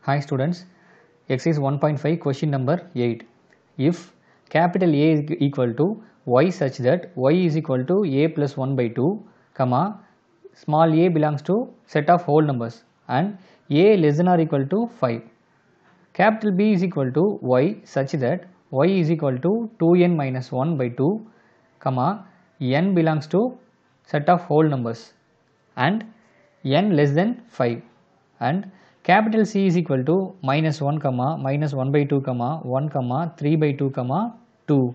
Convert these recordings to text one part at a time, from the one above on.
Hi students, exercise 1.5 question number 8. If capital A is equal to y such that y is equal to a plus 1 by 2, comma, small a belongs to set of whole numbers and a less than or equal to 5. Capital B is equal to y such that y is equal to 2n minus 1 by 2, comma, n belongs to set of whole numbers and n less than 5, and capital C is equal to minus 1 comma minus 1 by 2 comma 1 comma 3 by 2 comma 2.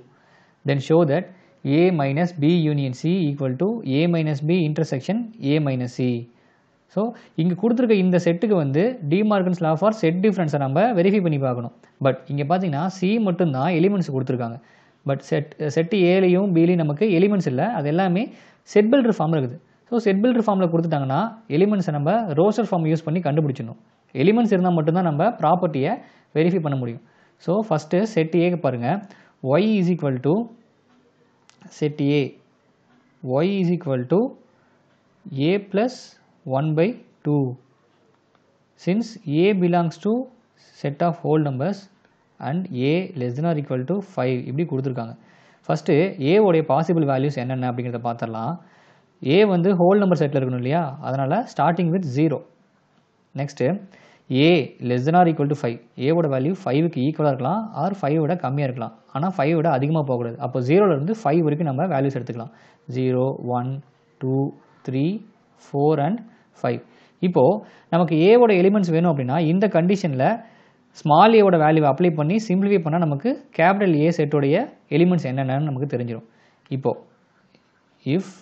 Then show that A minus B union C equal to A minus B intersection A minus C. So இங்கே கொடுத்துருக்க இந்த செட்டுக்கு வந்து De Morgan's law for set டிஃப்ரென்ஸை நம்ம verify பண்ணி பார்க்கணும். But இங்கே பார்த்தீங்கன்னா சி மட்டும்தான் எலிமெண்ட்ஸ் கொடுத்துருக்காங்க. பட் செட்டு ஏலையும் பிலையும் நமக்கு எலிமெண்ட்ஸ் இல்லை, அது எல்லாமே செட் பில்டர் ஃபார்மில் இருக்குது. ஸோ செட் பில்டர் ஃபார்மில் கொடுத்துட்டாங்கன்னா எலிமெண்ட்ஸை நம்ம ரோஸ்டர் ஃபார்ம் யூஸ் பண்ணி கண்டுபிடிச்சிடணும். எலிமெண்ட்ஸ் இருந்தால் மட்டும்தான் நம்ம ப்ராப்பர்ட்டியை வெரிஃபை பண்ண முடியும். ஸோ ஃபஸ்ட்டு செட் ஏக்கு பாருங்கள், Y is equal to set A, Y is equal to A plus 1 by 2. Since A belongs to set of whole numbers and A less than or equal to 5 இப்படி கொடுத்துருக்காங்க. First A உடைய possible values என்னென்ன அப்படிங்கிறத பார்த்துடலாம். A வந்து whole number settle இருக்கணும் இல்லையா, அதனால் starting with 0. Next A less than or equal to 5, ஏவோட வேல்யூ 5க்கு ஈக்குவலாக இருக்கலாம் ஆர் 5 விட கம்மியாக இருக்கலாம், ஆனால் 5 விட அதிகமாக போகக்கூடாது. அப்போ 0லேருந்து 5 வரைக்கும் நம்ம வேல்யூஸ் எடுத்துக்கலாம். 0, 1, 2, 3, 4 and 5. இப்போது நமக்கு ஏவோட எலிமெண்ட்ஸ் வேணும் அப்படின்னா இந்த கண்டிஷனில் ஸ்மால் ஏவோட வேல்யூவை அப்ளை பண்ணி சிம்பிளிஃபை பண்ணால் நமக்கு கேபிட்டல் ஏ செட்டோடைய எலிமெண்ட்ஸ் என்னென்னு நமக்கு தெரிஞ்சிடும். இப்போது if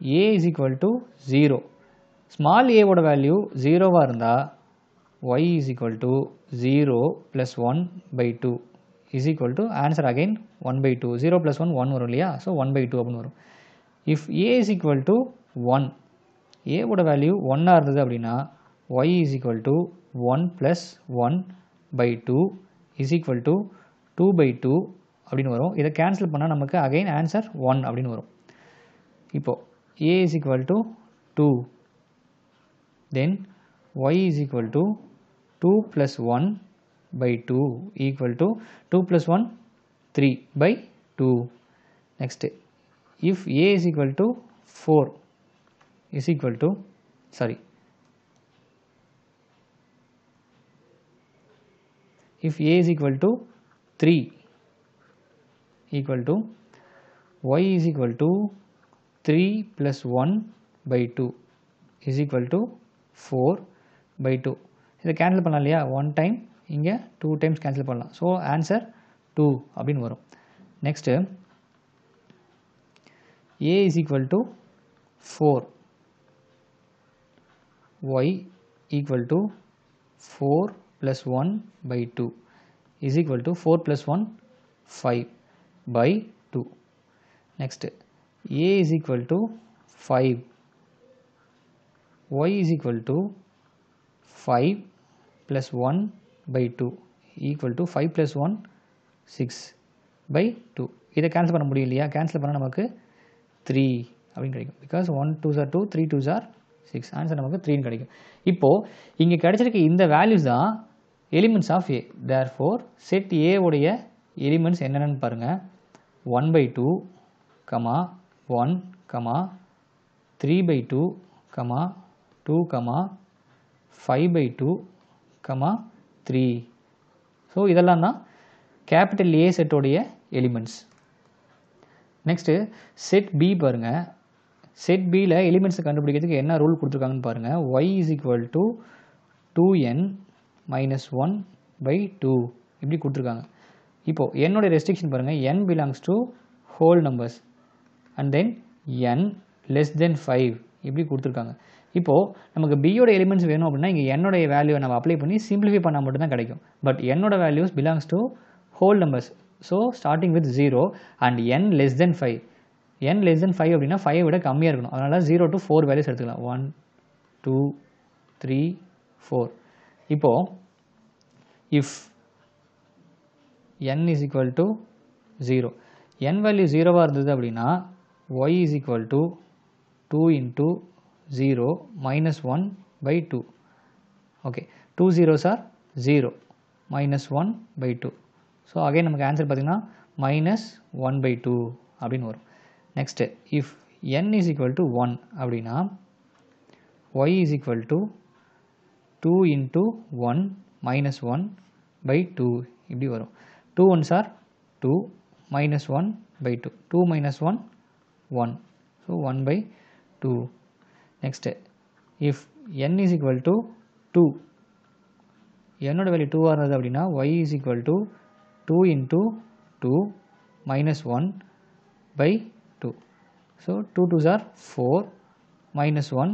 A is equal to 0, small ஏவோட வேல்யூ 0வாக இருந்தால் Y is equal to 0 plus 1 by 2 is equal to answer again 1 by 2. 0 plus 1 1 வரும் இல்லையா, ஸோ 1 by 2 அப்படின்னு வரும். If A is equal to 1, ஏவோட வேல்யூ 1ஆக இருந்தது அப்படின்னா y is equal to 1 plus 1 by 2 is equal to 2 by 2 அப்படின்னு வரும். இதை கேன்சல் பண்ணால் நமக்கு அகைன் ஆன்சர் 1 அப்படின்னு வரும். இப்போது a is equal to 2, then y is equal to 2 plus 1 by 2 equal to 2 plus 1 3 by 2. Next if a is equal to 4 is equal to, if a is equal to 3 equal to y is equal to 3 plus 1 by 2 is equal to 4 by 2. இதை cancel பண்ணலாம் இல்லையா, 1 time இங்கே 2 times cancel பண்ணலாம். So answer 2 அப்படின்னு வரும். Next a is equal to 4, y equal to 4 plus 1 by 2 is equal to 4 plus 1 5 by 2. Next a is equal to 5, y is equal to 5 plus 1 by 2 equal to 5 plus 1 6 by 2. இதை cancel பண்ண முடியும் இல்லையா, cancel பண்ணால் நமக்கு 3 அப்படின்னு கிடைக்கும். Because 1 2s are 2, 3 2s are 6, answer நமக்கு 3 கிடைக்கும். இப்போது இங்கே கிடைச்சிருக்க இந்த வேல்யூஸ் தான் elements of A. Therefore set A உடைய எலிமெண்ட்ஸ் என்னென்னு பாருங்கள். 1 by 2, 1, 3 by 2, 2, 5 by 2, 3. ஸோ இதெல்லாம் தான் கேபிட்டல் ஏ செட்டோடைய எலிமெண்ட்ஸ். நெக்ஸ்ட்டு செட் பி பாருங்கள். செட் பியில் எலிமெண்ட்ஸை கண்டுபிடிக்கிறதுக்கு என்ன ரூல் கொடுத்துருக்காங்கன்னு பாருங்கள். y is equal to 2n minus 1 by 2 இப்படி கொடுத்துருக்காங்க. இப்போது என்னோட ரெஸ்ட்ரிக்ஷன் பாருங்கள், n belongs to whole numbers and then n less than 5 இப்படி கொடுத்துருக்காங்க. இப்போது நமக்கு பியோட எலிமெண்ட்ஸ் வேணும் அப்படின்னா இங்கே என்னோடைய வேல்யூவை நம்ம அப்ளை பண்ணி சிம்பிளிஃபை பண்ணால் மட்டும்தான் கிடைக்கும். பட் என்னோட values belongs to whole numbers, so starting with 0 and n less than 5. n less than 5 அப்படின்னா 5 விட கம்மியாக இருக்கணும், அதனால் 0 to 4 வேல்யூஸ் எடுத்துக்கலாம். 1 2 3 4. இப்போது if n is equal to 0, n value 0வாக இருந்தது அப்படின்னா y is equal to 2 into 0 minus 1 by 2. Okay 2 zeros are 0 minus 1 by 2. So again நமக்கு ஆன்சர் பார்த்திங்கன்னா மைனஸ் 1 by 2 அப்படின்னு வரும். Next if n is equal to 1 அப்படின்னா y is equal to 2 into 1 minus 1 by 2 இப்படி வரும். 2 ones are 2 minus 1 by 2. 2 minus 1 1. So 1 by 2. Next if n is equal to 2, என்னோட value 2 ஆகிறது அப்படின்னா y is equal to 2 into 2 minus 1 by 2. So 2 2s are 4 minus 1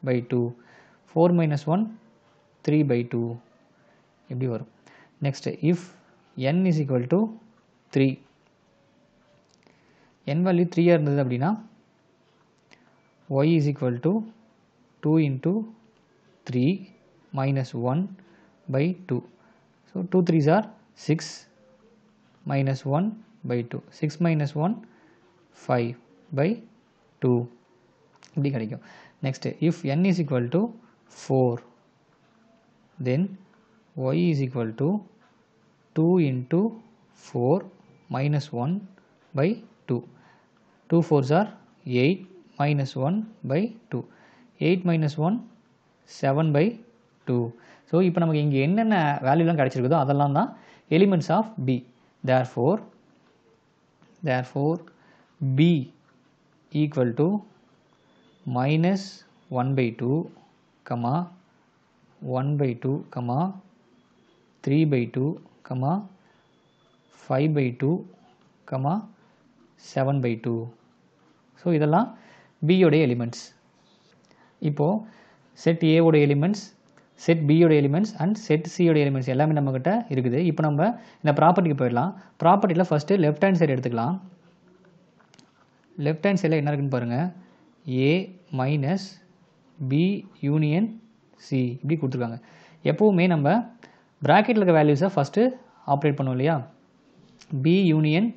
by 2. 4 minus 1 3 by 2 இப்படி வரும். Next if n is equal to 3, n value 3 இருந்தது அப்படின்னா y is equal to 2 into 3 minus 1 by 2. So 2 3s are 6 minus 1 by 2. 6 minus 1 5 by 2 இப்படி கிடைக்கும். Next if n is equal to 4, then y is equal to 2 into 4 minus 1 by 2. 2 4s are 8 minus 1 by 2. 8 minus 1 7 by 2. So இப்போ நமக்கு இங்கே என்னென்ன வேல்யூலாம் கிடச்சிருக்குதோ அதெல்லாம் தான் elements of B. therefore B equal to minus 1 by 2, 1 by 2, 3 by 2, 5 by 2, 7 by 2. So இதெல்லாம் B உடைய எலிமெண்ட்ஸ். இப்போது செட் A உடைய எலிமெண்ட்ஸ், செட் B உடைய எலிமெண்ட்ஸ் அண்ட் செட் C உடைய எலிமெண்ட்ஸ் எல்லாமே நம்மக்கிட்ட இருக்குது. இப்போ நம்ம இந்த ப்ராப்பர்ட்டிக்கு போயிடலாம். ப்ராப்பர்ட்டியில் ஃபஸ்ட்டு லெஃப்ட் ஹேண்ட் சைடு எடுத்துக்கலாம். லெஃப்ட் ஹேண்ட் சைடில் என்ன இருக்குன்னு பாருங்கள். A minus B union C இப்படி கொடுத்துருக்காங்க. எப்போவுமே நம்ம ப்ராக்கெட்டில் இருக்க வேல்யூஸை ஃபஸ்ட்டு ஆப்ரேட் பண்ணுவோம் இல்லையா. B union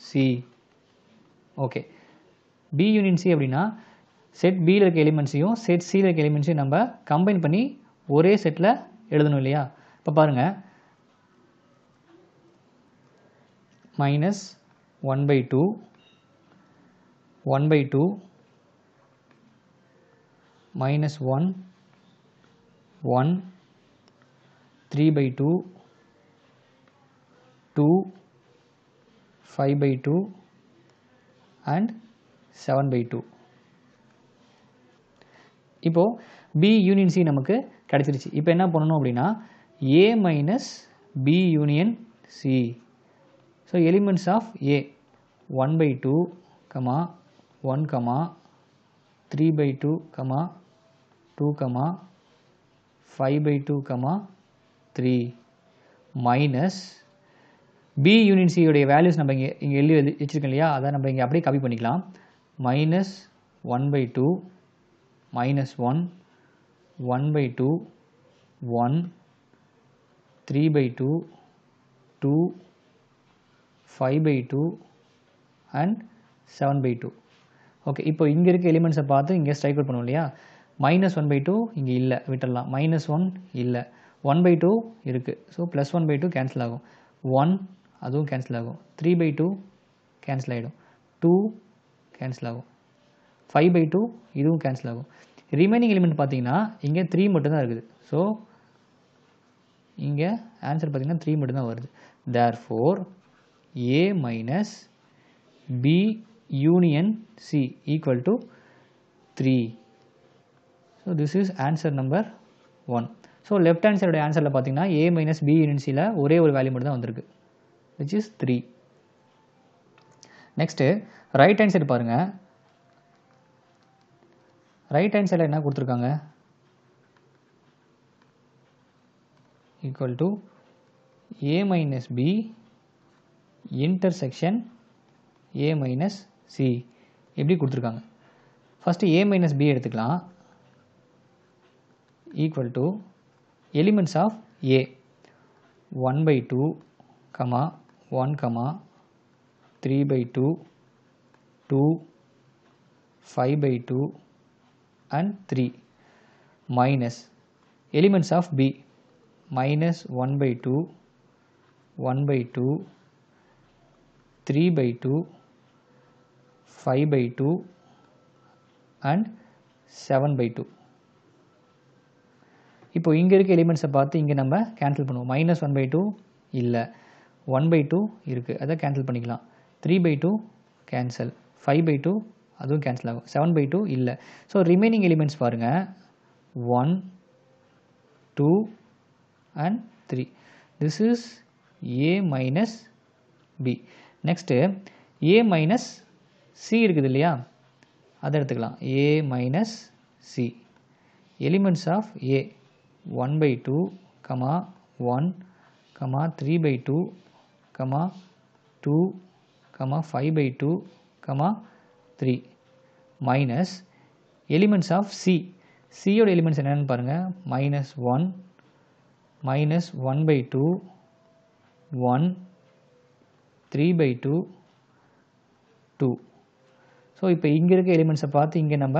C. Okay, B union C அப்படின்னா செட் Bயில் இருக்க எலிமெண்ட்ஸையும் செட் Cயில் இருக்க எலிமெண்ட்ஸையும் நம்ம கம்பைன் பண்ணி ஒரே செட்டில் எழுதணும் இல்லையா. இப்போ பாருங்கள், minus 1 by 2, 1 by 2, minus 1, 1, 3 by 2, 2, 5 by 2 and 7 by 2. இப்போது B யூனியன் C நமக்கு கிடச்சிருச்சு. இப்போ என்ன பண்ணணும் அப்படின்னா A minus B union C. So elements of A 1 by 2, 1, 3 by 2, 2, 5 by 2, 3 minus B union C உடைய வேல்யூஸ் நம்ம இங்கே எழுதி வச்சுருக்கோம் இல்லையா. அதை நம்ம இங்கே அப்படியே காப்பி பண்ணிக்கலாம். Minus 1 by 2, minus 1, 1 by 2, 1, 3 by 2, 2, 5 by 2 and 7 by 2. Okay, இப்போ இங்கே இருக்க எலிமெண்ட்ஸை பார்த்து இங்கே ஸ்ட்ரைக் அவுட் பண்ணுவோம் இல்லையா. மைனஸ் 1 by 2 இங்கே இல்லை, விட்டுடலாம். மைனஸ் 1 இல்லை, 1 by 2 இருக்குது. ஸோ ப்ளஸ் 1 by 2 கேன்சல் ஆகும். 1 அதுவும் கேன்சல் ஆகும். 3 by 2 கேன்சல் ஆகிடும். 2 கேன்சல் ஆகும். 5 by 2 இதுவும் கேன்சல் ஆகும். ரிமைனிங் எலிமெண்ட் பார்த்தீங்கன்னா இங்கே 3 மட்டும்தான் இருக்குது. ஸோ இங்கே ஆன்சர் பார்த்தீங்கன்னா 3 மட்டும்தான் வருது. therefore A minus B union C equal to 3. so this is answer number 1. So left hand சைடோட ஆன்சரில் பார்த்தீங்கன்னா A minus B union Cயில் ஒரே ஒரு வேல்யூ மட்டும் தான் வந்திருக்கு, which is 3. Next right hand side பாருங்கள். ரைட் ஹேண்ட் சைடில் என்ன கொடுத்துருக்காங்க, equal to A minus B intersection A minus C எப்படி கொடுத்துருக்காங்க. ஃபஸ்ட்டு A மைனஸ் B எடுத்துக்கலாம். Equal to elements of A 1 by 2, 1, 3 by 2, 2, 5 by 2 and 3 minus elements of B minus 1 by 2, 1 by 2, 3 by 2, 5 by 2 and 7 by 2. இப்போ இங்க இருக்க எலிமெண்ட்ஸை பார்த்து இங்கே நம்ம cancel பண்ணுவோம். மைனஸ் 1 பை 2 இல்லை, 1 பை 2 இருக்குது, அதை கேன்சல் பண்ணிக்கலாம். 3 பை 2 கேன்சல், 5 பை 2 அதுவும் கேன்சல் ஆகும், 7 பை 2 இல்லை. ஸோ ரிமைனிங் எலிமெண்ட்ஸ் பாருங்கள் 1, 2 and 3. This is A minus B. Next A minus C இருக்குது இல்லையா, அதை எடுத்துக்கலாம். A minus C. Elements of A 1 by 2, 1, 3 by 2, 2, 5 by 2, 3 minus elements of C. C ஓட elements என்னென்னு பாருங்கள். minus 1, minus 1 by 2, 1, 3 by 2, 2. So இப்போ இங்கே இருக்க எலிமெண்ட்ஸை பார்த்து இங்கே நம்ம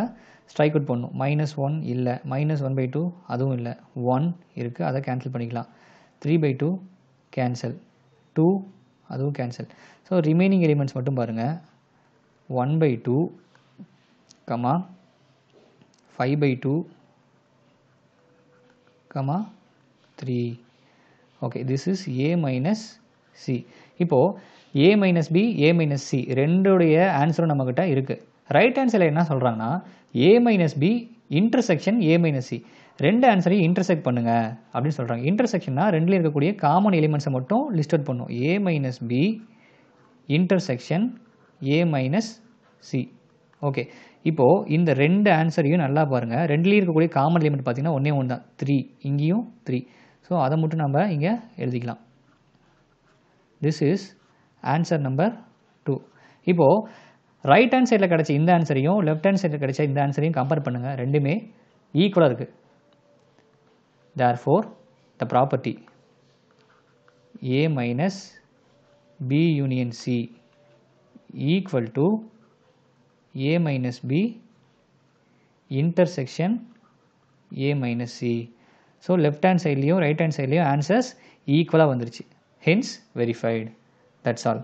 ஸ்ட்ரைக் அவுட் பண்ணணும். minus 1 இல்லை, minus 1 by 2 அதுவும் இல்லை, 1 இருக்குது, அதை கேன்சல் பண்ணிக்கலாம். 3 by 2 கேன்சல், 2 அதுவும் கேன்சல். ஸோ ரிமைனிங் எலிமெண்ட்ஸ் மட்டும் பாருங்கள். 1 by 2, 5 by 2, 3. Okay, this is A minus C. இப்போது A minus B, A minus C ரெண்டுடைய ஆன்சரும் நம்மக்கிட்ட இருக்குது. ரைட் ஆன்சரில் என்ன சொல்கிறாங்கன்னா A minus B intersection A minus C, ரெண்டு ஆன்சரையும் இன்டர்செக்ட் பண்ணுங்க அப்படின்னு சொல்கிறாங்க. இன்டர்செக்ஷன்னா ரெண்டுலேயும் இருக்கக்கூடிய காமன் எலிமெண்ட்ஸை மட்டும் லிஸ்ட் அவுட் பண்ணும். A minus B intersection A minus C. Okay, இப்போது இந்த ரெண்டு ஆன்சரையும் நல்லா பாருங்கள். ரெண்டுலேயும் இருக்கக்கூடிய காமன் எலிமெண்ட் பார்த்தீங்கன்னா ஒன்றே ஒன்று தான், 3. இங்கேயும் 3. ஸோ அதை மட்டும் நம்ம இங்கே எழுதிக்கலாம். This is answer number 2. இப்போது ரைட் ஹேண்ட் சைடில் கிடச்ச இந்த ஆன்சரையும் லெஃப்ட் ஹேண்ட் சைடில் கிடச்ச இந்த ஆன்சரையும் கம்பேர் பண்ணுங்கள். ரெண்டுமே ஈக்குவலாக இருக்குது. therefore the property A minus B union C equal to A minus B intersection A minus C. So left hand சைட்லேயும் ரைட் ஹேண்ட் சைட்லேயும் ஆன்சர்ஸ் ஈக்குவலாக வந்துருச்சு. hence verified. That's all.